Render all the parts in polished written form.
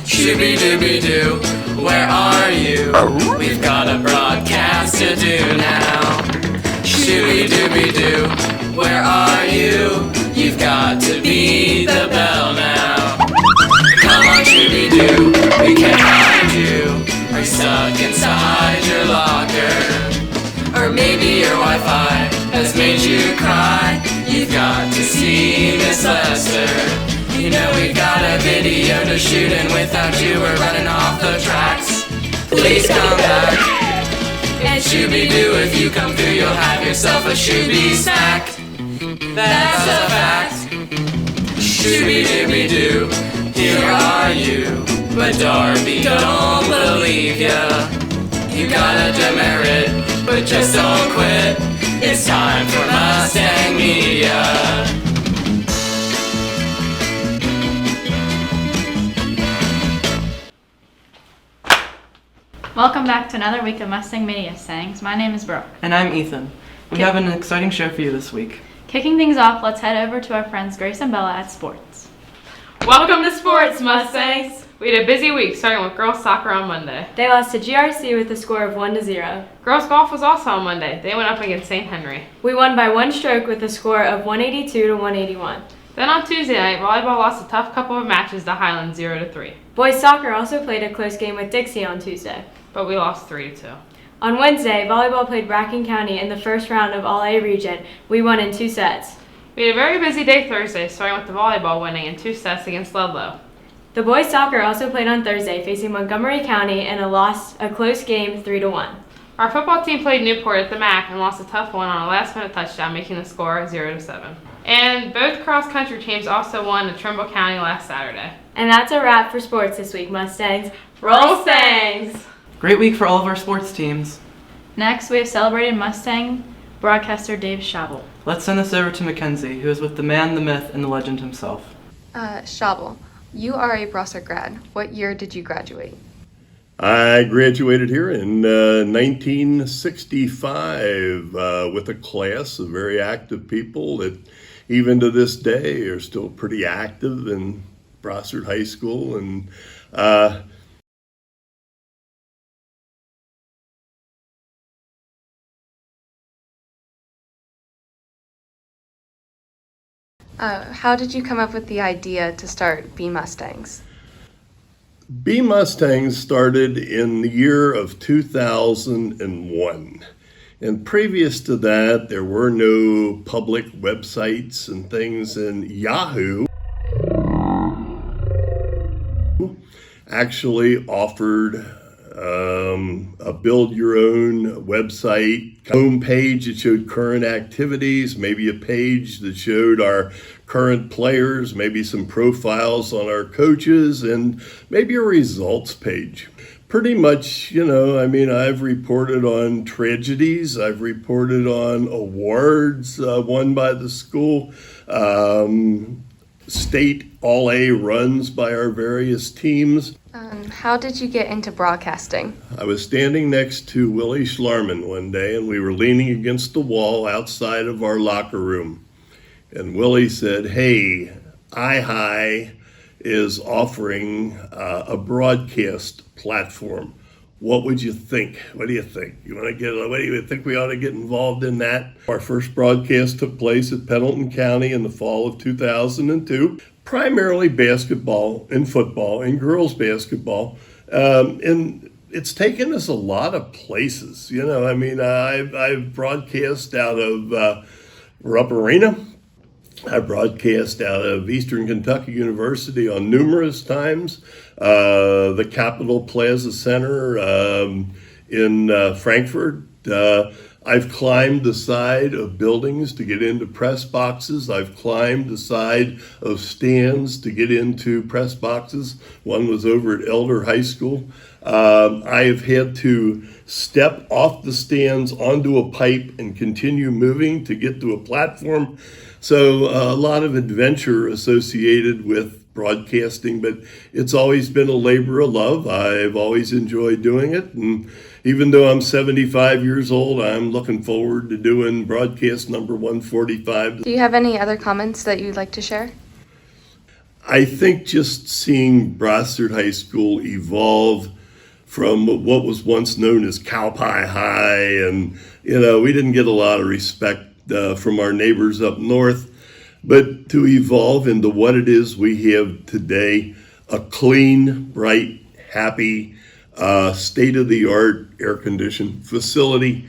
Shooby-dooby-doo, where are you? We've got a broadcast to do now. Shooby-dooby-doo, where are you? You've got to beat the bell now. Come on, Shooby-doo, we can't find you. Are you stuck inside your locker? Or maybe your Wi-Fi has made you cry. You've got to see Miss Lester. You know we've got a video to shoot, and without you we're running off the tracks. Please come back. And Shooby-Doo, if you come through you'll have yourself a Shooby snack. That's a fact. Shooby-Dooby-Doo, here are you. But Darby don't believe ya. You got a demerit, but just don't quit. It's time for Mustang Media. Welcome back to another week of Mustang Media Sangs. My name is Brooke. And I'm Ethan. We have an exciting show for you this week. Kicking things off, let's head over to our friends Grace and Bella at sports. Welcome to sports, Mustangs! We had a busy week, starting with girls soccer on Monday. They lost to GRC with a score of 1-0. Girls golf was also on Monday. They went up against St. Henry. We won by one stroke with a score of 182 to 181. Then on Tuesday night, volleyball lost a tough couple of matches to Highland 0-3. Boys soccer also played a close game with Dixie on Tuesday. But we lost 3-2. On Wednesday, volleyball played Bracken County in the first round of All-A region. We won in 2 sets. We had a very busy day Thursday, starting with the volleyball winning in 2 sets against Ludlow. The boys soccer also played on Thursday, facing Montgomery County and lost a close game 3-1. Our football team played Newport at the MAC and lost a tough one on a last-minute touchdown, making the score 0-7. And both cross-country teams also won at Trimble County last Saturday. And that's a wrap for sports this week, Mustangs. Roll Stangs! Great week for all of our sports teams. Next, we have celebrated Mustang broadcaster Dave Schabell. Let's send this over to Mackenzie, who is with the man, the myth, and the legend himself. Schabell, you are a Brossart grad. What year did you graduate? I graduated here in 1965 with a class of very active people that even to this day are still pretty active in Brossart High School. And How did you come up with the idea to start B Mustangs? B Mustangs started in the year of 2001. And previous to that, there were no public websites and things, and Yahoo actually offered a build your own website home page that showed current activities, maybe a page that showed our current players, maybe some profiles on our coaches, and maybe a results page. Pretty much, I've reported on tragedies, I've reported on awards won by the school, state All-A runs by our various teams. How did you get into broadcasting? I was standing next to Willie Schlarman one day, and we were leaning against the wall outside of our locker room. And Willie said, "Hey, iHigh is offering a broadcast platform. What would you think? What do you think? What do you think we ought to get involved in that?" Our first broadcast took place at Pendleton County in the fall of 2002. Primarily basketball and football and girls basketball. And it's taken us a lot of places. I've broadcast out of Rupp Arena. I broadcast out of Eastern Kentucky University on numerous times. The Capitol Plaza Center in Frankfurt. I've climbed the side of buildings to get into press boxes. I've climbed the side of stands to get into press boxes. One was over at Elder High School. I have had to step off the stands onto a pipe and continue moving to get to a platform. So a lot of adventure associated with broadcasting, but it's always been a labor of love. I've always enjoyed doing it, and even though I'm 75 years old, I'm looking forward to doing broadcast number 145. Do you have any other comments that you'd like to share? I think just seeing Brossart High School evolve from what was once known as Cow Pie High, and we didn't get a lot of respect from our neighbors up north, but to evolve into what it is we have today, a clean, bright, happy, state-of-the-art air-conditioned facility,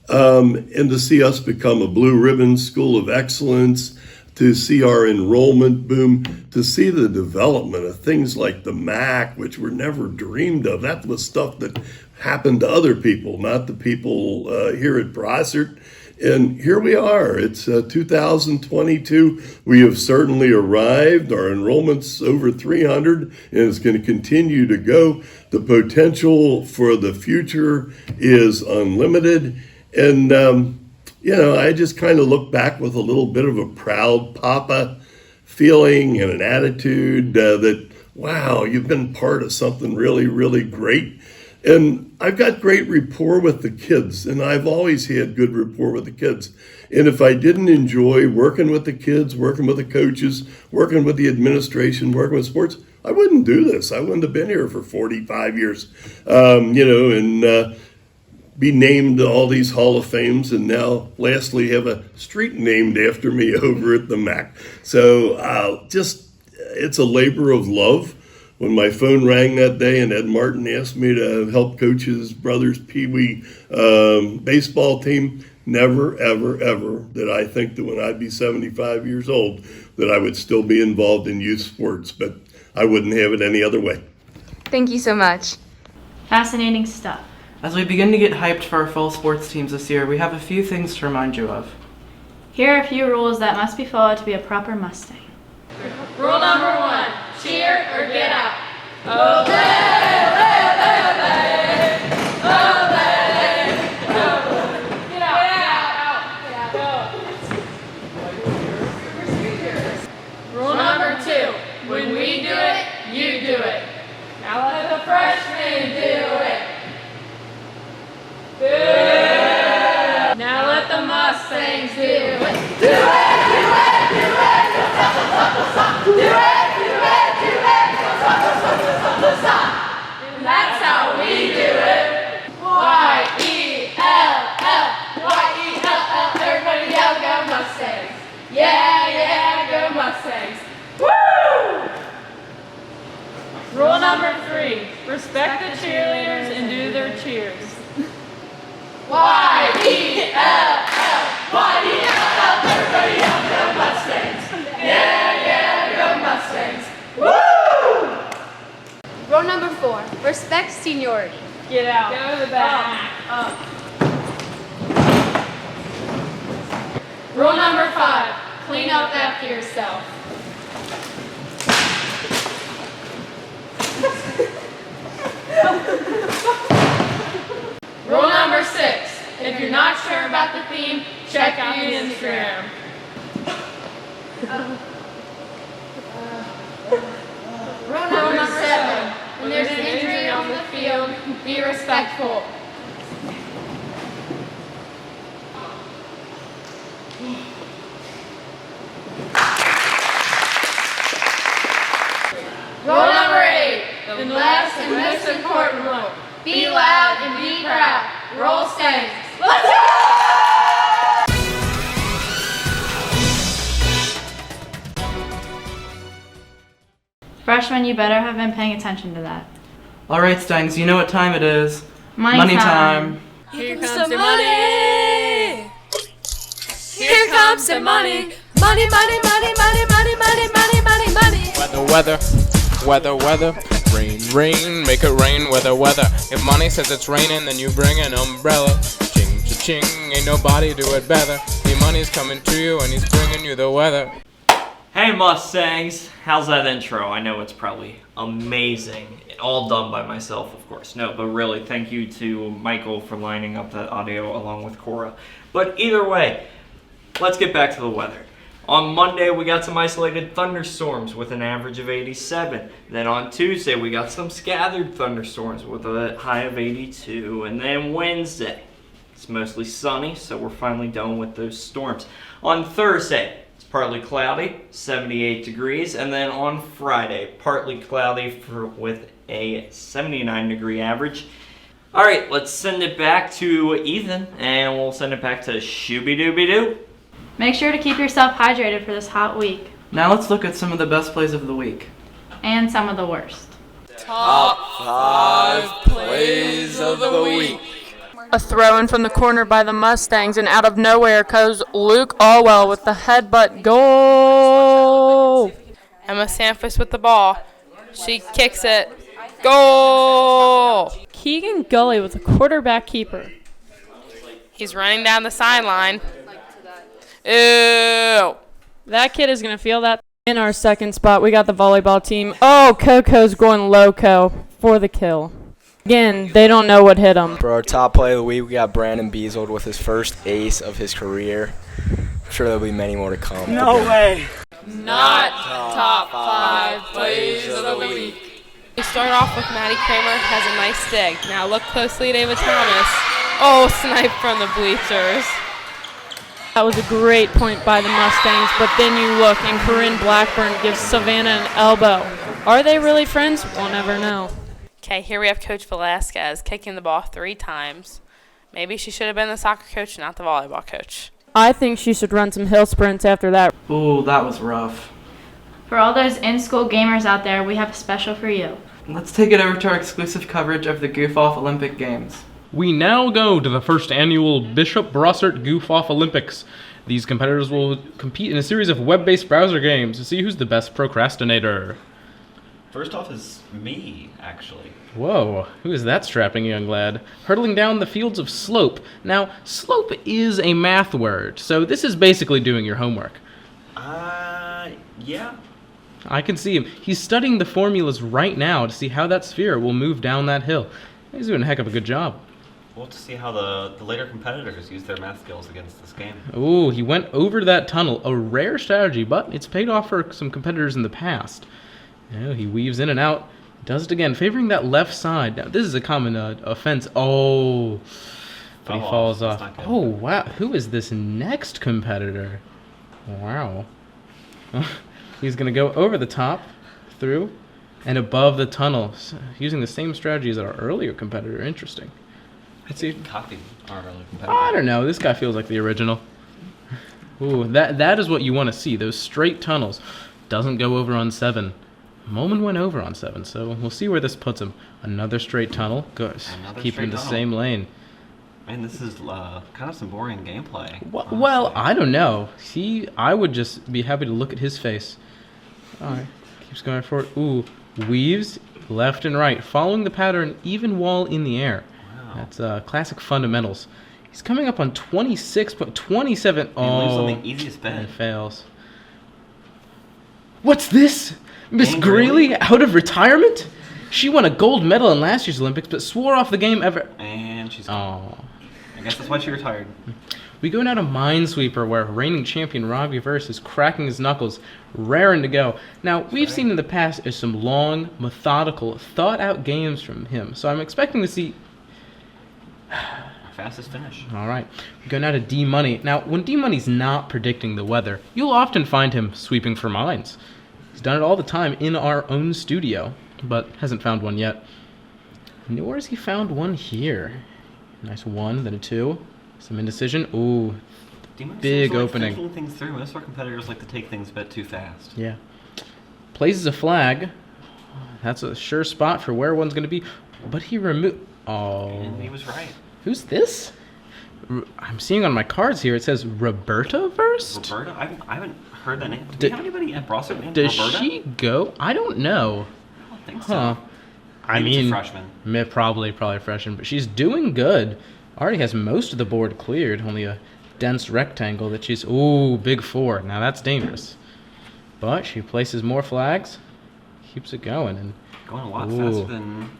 and to see us become a blue ribbon school of excellence, to see our enrollment boom, to see the development of things like the MAC, which were never dreamed of. That was stuff that happened to other people, not the people here at Brossart. And here we are. It's 2022. We have certainly arrived. Our enrollment's over 300, and it's going to continue to go. The potential for the future is unlimited. And I just kind of look back with a little bit of a proud papa feeling and an attitude that, wow, you've been part of something really, really great. And I've got great rapport with the kids, and I've always had good rapport with the kids. And if I didn't enjoy working with the kids, working with the coaches, working with the administration, working with sports, I wouldn't do this. I wouldn't have been here for 45 years, and be named to all these Hall of Fames, and now lastly have a street named after me over at the MAC. So it's a labor of love. When my phone rang that day and Ed Martin asked me to help coach his brother's Pee Wee baseball team, never, ever, ever did I think that when I'd be 75 years old that I would still be involved in youth sports, but I wouldn't have it any other way. Thank you so much. Fascinating stuff. As we begin to get hyped for our fall sports teams this year, we have a few things to remind you of. Here are a few rules that must be followed to be a proper Mustang. Rule number 1, cheer or get out. Ole, ole, ole, ole, ole. Get out, go. Rule number 2, when we do it, you do it. Now let the freshmen do it. Boo! Now let the Mustangs do it. Do it, do it, do it. Do it, do it, do it. And that's how we do it. Y-E-L-L, Y-E-L-L. Everybody yell, go Mustangs. Yeah, yeah, go Mustangs. Woo! Rule number 3, respect the cheerleaders and do their cheers. Y-E-L-L, Y-E-L-L, everybody yell, go Mustangs. Yeah, yeah, go Mustangs. Woo! Rule number 4, respect seniority. Get out. Go to the back. Up. Rule number 5, clean up after yourself. Rule number 6, if you're not sure about the theme, check out the Instagram. Rule number 7, when there's an injury on the field, be respectful. Rule number 8, the last and most important rule, be loud and be proud. Roll Stangs. Let's go! Freshmen, you better have been paying attention to that. All right, Stangs, you know what time it is. Money time. Here comes the money. Here comes the money. Money, money, money, money, money, money, money, money, money. Weather. Rain, make it rain, weather. If money says it's raining, then you bring an umbrella. Ching, cha-ching, ain't nobody do it better. The money's coming to you and he's bringing you the weather. Hey Mustangs, how's that intro? I know it's probably amazing. All done by myself, of course. No, but really, thank you to Michael for lining up that audio along with Cora. But either way, let's get back to the weather. On Monday, we got some isolated thunderstorms with an average of 87. Then on Tuesday, we got some scattered thunderstorms with a high of 82. And then Wednesday, it's mostly sunny, so we're finally done with those storms. On Thursday, it's partly cloudy, 78 degrees. And then on Friday, partly cloudy with a 79 degree average. All right, let's send it back to Ethan, and we'll send it back to Shooby-Dooby-Doo. Make sure to keep yourself hydrated for this hot week. Now let's look at some of the best plays of the week. And some of the worst. Top 5 plays of the week. A throw in from the corner by the Mustangs, and out of nowhere comes Luke Allwell with the headbutt goal. Emma Sanfus with the ball. She kicks it. Goal! Keegan Gully with a quarterback keeper. He's running down the sideline. Ew. That kid is going to feel that. In our second spot, we got the volleyball team. Oh, Coco's going loco for the kill. Again, they don't know what hit him. For our top play of the week, we got Brandon Beasled with his first ace of his career. I'm sure there'll be many more to come. No way. Not top 5 plays of the week. We start off with Maddie Kramer has a nice dig. Now look closely at Ava Thomas. Oh, snipe from the bleachers. That was a great point by the Mustangs, but then you look and Corinne Blackburn gives Savannah an elbow. Are they really friends? We'll never know. Okay, here we have Coach Velasquez kicking the ball 3 times. Maybe she should have been the soccer coach, not the volleyball coach. I think she should run some hill sprints after that. Ooh, that was rough. For all those in-school gamers out there, we have a special for you. Let's take it over to our exclusive coverage of the Goof-Off Olympic Games. We now go to the first annual Bishop Brossart Goof-Off Olympics. These competitors will compete in a series of web-based browser games to see who's the best procrastinator. First off is me, actually. Whoa, who is that strapping young lad? Hurtling down the fields of slope. Now, slope is a math word, so this is basically doing your homework. Yeah. I can see him. He's studying the formulas right now to see how that sphere will move down that hill. He's doing a heck of a good job. We'll have to see how the later competitors use their math skills against this game. Ooh, he went over that tunnel. A rare strategy, but it's paid off for some competitors in the past. Oh, he weaves in and out. Does it again, favoring that left side. Now, this is a common offense. Oh, but he falls off. Oh, wow. Who is this next competitor? Wow. He's going to go over the top, through, and above the tunnel, using the same strategy as our earlier competitor. Interesting. Let's see. Copy our earlier competitor. I don't know. This guy feels like the original. Ooh, that is what you want to see. Those straight tunnels. Doesn't go over on 7. Moman went over on 7, so we'll see where this puts him. Another straight tunnel. Goes. Keeping the same lane. Man, this is kind of some boring gameplay. Well, I don't know. I would just be happy to look at his face. All right. Keeps going forward. Ooh. Weaves left and right, following the pattern, even while in the air. Wow. That's classic fundamentals. He's coming up on 26.27. Oh, he lives on the easiest bet. And fails. What's this? Miss Greeley out of retirement? She won a gold medal in last year's Olympics, but swore off the game ever. And she's gone. I guess that's why she retired. We go now to Minesweeper, where reigning champion Robbie Verse is cracking his knuckles, raring to go. Now, we've seen in the past some long, methodical, thought-out games from him, so I'm expecting to see... Fastest finish. All right. We go now to D-Money. Now, when D-Money's not predicting the weather, you'll often find him sweeping for mines. He's done it all the time in our own studio, but hasn't found one yet. Nor has he found one here. Nice 1, then a 2. Some indecision. Ooh, big opening. Thinking things through. Most of our competitors like to take things a bit too fast. Yeah. Places a flag. That's a sure spot for where one's going to be. But he removed... Oh. And he was right. Who's this? I'm seeing on my cards here, it says Roberta Verst? Roberta? I haven't heard that name. Do we have anybody at Brossart named Roberta? Does she go? I don't know. I don't think so. I mean, a freshman. Probably a freshman, but she's doing good. Already has most of the board cleared, only a dense rectangle that she's... Ooh, big 4. Now that's dangerous. But she places more flags, keeps it going. And going a lot faster than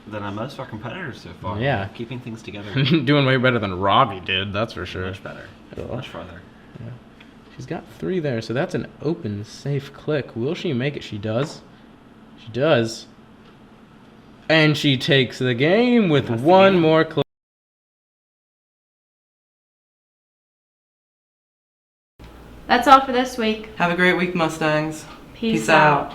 most of our competitors so far. Yeah. Keeping things together. Doing way better than Robbie did, that's for sure. Much better. Much farther. Yeah. She's got 3 there, so that's an open, safe click. Will she make it? She does. She does. And she takes the game with one more click. That's all for this week. Have a great week, Mustangs. Peace out.